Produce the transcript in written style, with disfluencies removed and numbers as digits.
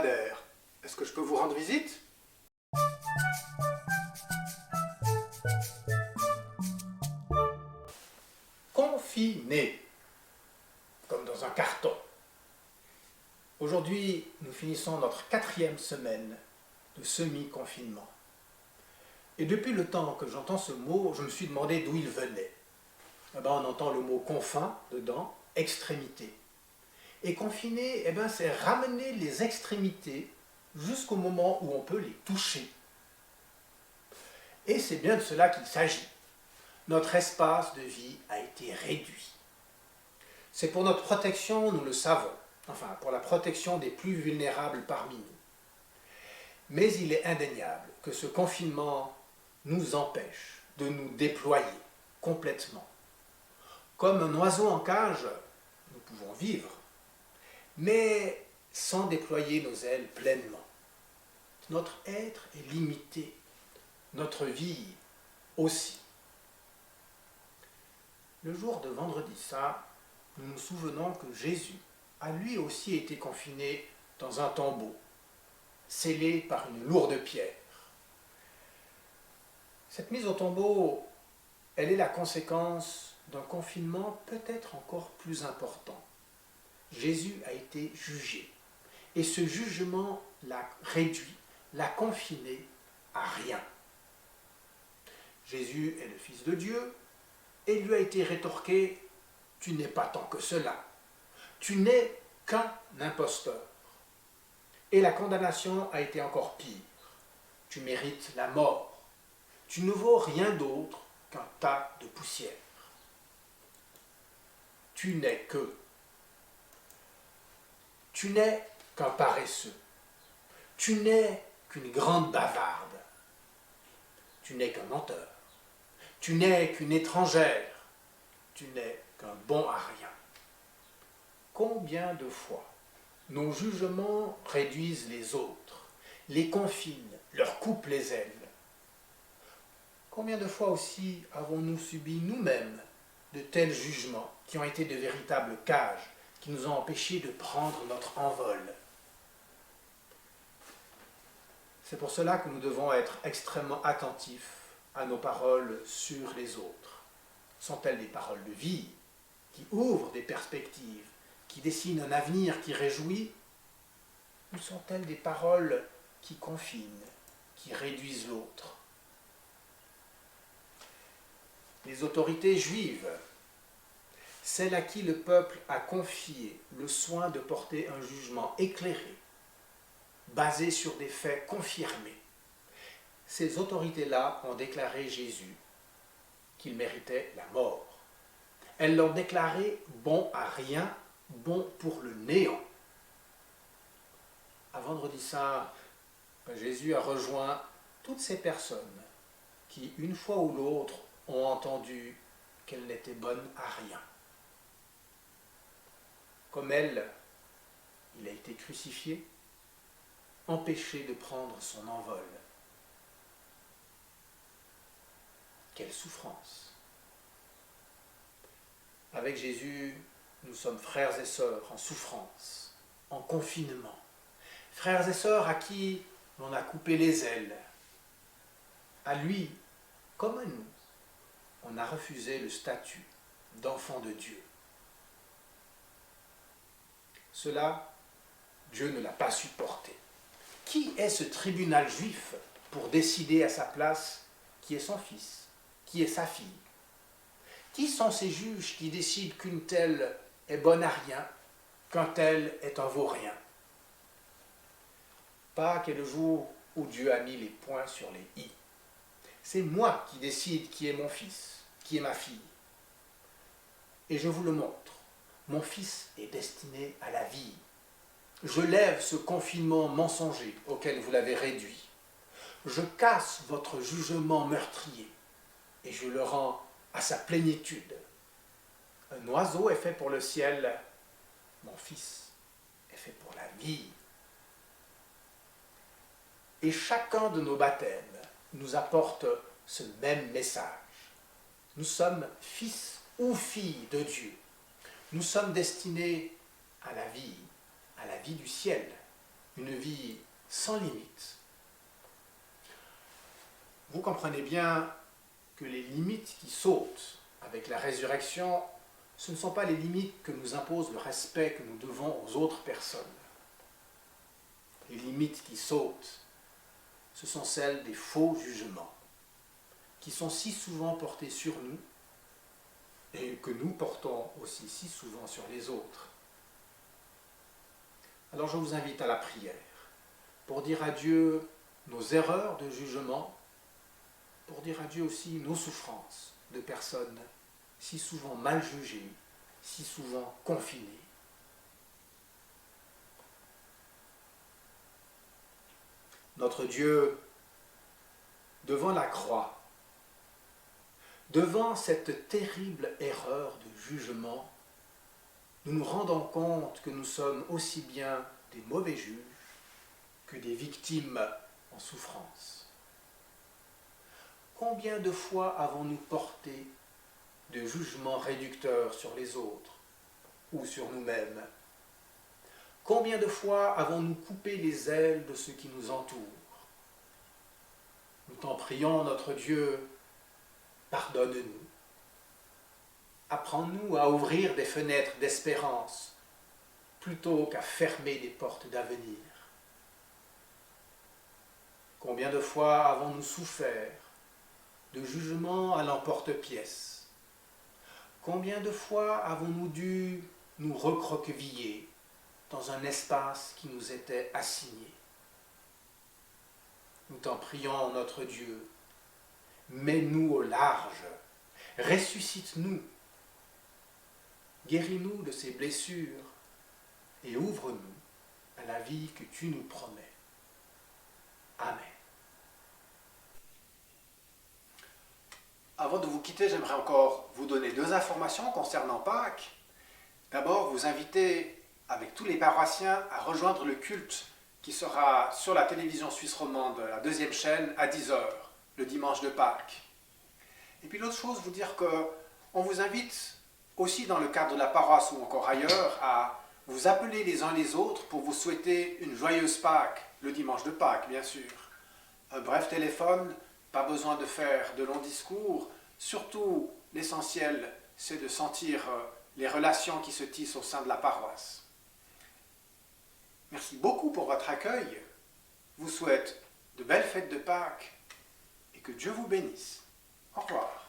hebdomadaire. Est-ce que je peux vous rendre visite? Confiné, comme dans un carton. Aujourd'hui, nous finissons notre 4e semaine de semi-confinement. Et depuis le temps que j'entends ce mot, je me suis demandé d'où il venait. On entend le mot confin dedans, extrémité. Et confiner, c'est ramener les extrémités jusqu'au moment où on peut les toucher. Et c'est bien de cela qu'il s'agit. Notre espace de vie a été réduit. C'est pour notre protection, nous le savons, enfin pour la protection des plus vulnérables parmi nous. Mais il est indéniable que ce confinement nous empêche de nous déployer complètement. Comme un oiseau en cage, nous pouvons vivre, mais sans déployer nos ailes pleinement. Notre être est limité, notre vie aussi. Le jour de Vendredi Saint, nous nous souvenons que Jésus a lui aussi été confiné dans un tombeau, scellé par une lourde pierre. Cette mise au tombeau, elle est la conséquence d'un confinement peut-être encore plus important. Jésus a été jugé, et ce jugement l'a réduit, l'a confiné à rien. Jésus est le Fils de Dieu, et il lui a été rétorqué « Tu n'es pas tant que cela, tu n'es qu'un imposteur ». Et la condamnation a été encore pire. Tu mérites la mort, tu ne vaux rien d'autre qu'un tas de poussière. Tu n'es qu'un paresseux, tu n'es qu'une grande bavarde, tu n'es qu'un menteur, tu n'es qu'une étrangère, tu n'es qu'un bon à rien. Combien de fois nos jugements réduisent les autres, les confinent, leur coupent les ailes? Combien de fois aussi avons-nous subi nous-mêmes de tels jugements qui ont été de véritables cages, qui nous ont empêchés de prendre notre envol? C'est pour cela que nous devons être extrêmement attentifs à nos paroles sur les autres. Sont-elles des paroles de vie, qui ouvrent des perspectives, qui dessinent un avenir qui réjouit? Ou sont-elles des paroles qui confinent, qui réduisent l'autre? Les autorités juives, celles à qui le peuple a confié le soin de porter un jugement éclairé, basé sur des faits confirmés, ces autorités-là ont déclaré Jésus qu'il méritait la mort. Elles l'ont déclaré bon à rien, bon pour le néant. À Vendredi Saint, Jésus a rejoint toutes ces personnes qui, une fois ou l'autre, ont entendu qu'elle n'était bonne à rien. Comme elle, il a été crucifié, empêché de prendre son envol. Quelle souffrance! Avec Jésus, nous sommes frères et sœurs en souffrance, en confinement. Frères et sœurs à qui l'on a coupé les ailes. À lui, comme à nous, on a refusé le statut d'enfant de Dieu. Cela, Dieu ne l'a pas supporté. Qui est ce tribunal juif pour décider à sa place qui est son fils, qui est sa fille? Qui sont ces juges qui décident qu'une telle est bonne à rien, qu'un tel est un vaurien? Pâques est le jour où Dieu a mis les points sur les i. C'est moi qui décide qui est mon fils, qui est ma fille. Et je vous le montre. Mon fils est destiné à la vie. Je lève ce confinement mensonger auquel vous l'avez réduit. Je casse votre jugement meurtrier et je le rends à sa plénitude. Un oiseau est fait pour le ciel, mon fils est fait pour la vie. Et chacun de nos baptêmes nous apporte ce même message. Nous sommes fils ou filles de Dieu. Nous sommes destinés à la vie du ciel. une vie sans limite. Vous comprenez bien que les limites qui sautent avec la résurrection, ce ne sont pas les limites que nous impose le respect que nous devons aux autres personnes. Les limites qui sautent, ce sont celles des faux jugements, qui sont si souvent portés sur nous et que nous portons aussi si souvent sur les autres. Alors je vous invite à la prière pour dire à Dieu nos erreurs de jugement, pour dire à Dieu aussi nos souffrances de personnes si souvent mal jugées, si souvent confinées. Notre Dieu, devant la croix, devant cette terrible erreur de jugement, nous nous rendons compte que nous sommes aussi bien des mauvais juges que des victimes en souffrance. Combien de fois avons-nous porté de jugements réducteurs sur les autres ou sur nous-mêmes? Combien de fois avons-nous coupé les ailes de ceux qui nous entourent? Nous t'en prions, notre Dieu, pardonne-nous. Apprends-nous à ouvrir des fenêtres d'espérance plutôt qu'à fermer des portes d'avenir. Combien de fois avons-nous souffert de jugements à l'emporte-pièce? Combien de fois avons-nous dû nous recroqueviller dans un espace qui nous était assigné? Nous t'en prions, notre Dieu, mets-nous au large, ressuscite-nous, guéris-nous de ces blessures et ouvre-nous à la vie que tu nous promets. Amen. Avant de vous quitter, j'aimerais encore vous donner 2 informations concernant Pâques. D'abord, vous inviter avec tous les paroissiens à rejoindre le culte qui sera sur la télévision suisse romande, la 2e chaîne, à 10h, le dimanche de Pâques. Et puis l'autre chose, vous dire qu'on vous invite aussi dans le cadre de la paroisse ou encore ailleurs à vous appeler les uns les autres pour vous souhaiter une joyeuse Pâques, le dimanche de Pâques bien sûr. Un bref téléphone, pas besoin de faire de longs discours, surtout l'essentiel c'est de sentir les relations qui se tissent au sein de la paroisse. Merci beaucoup pour votre accueil, je vous souhaite de belles fêtes de Pâques et que Dieu vous bénisse. Au revoir.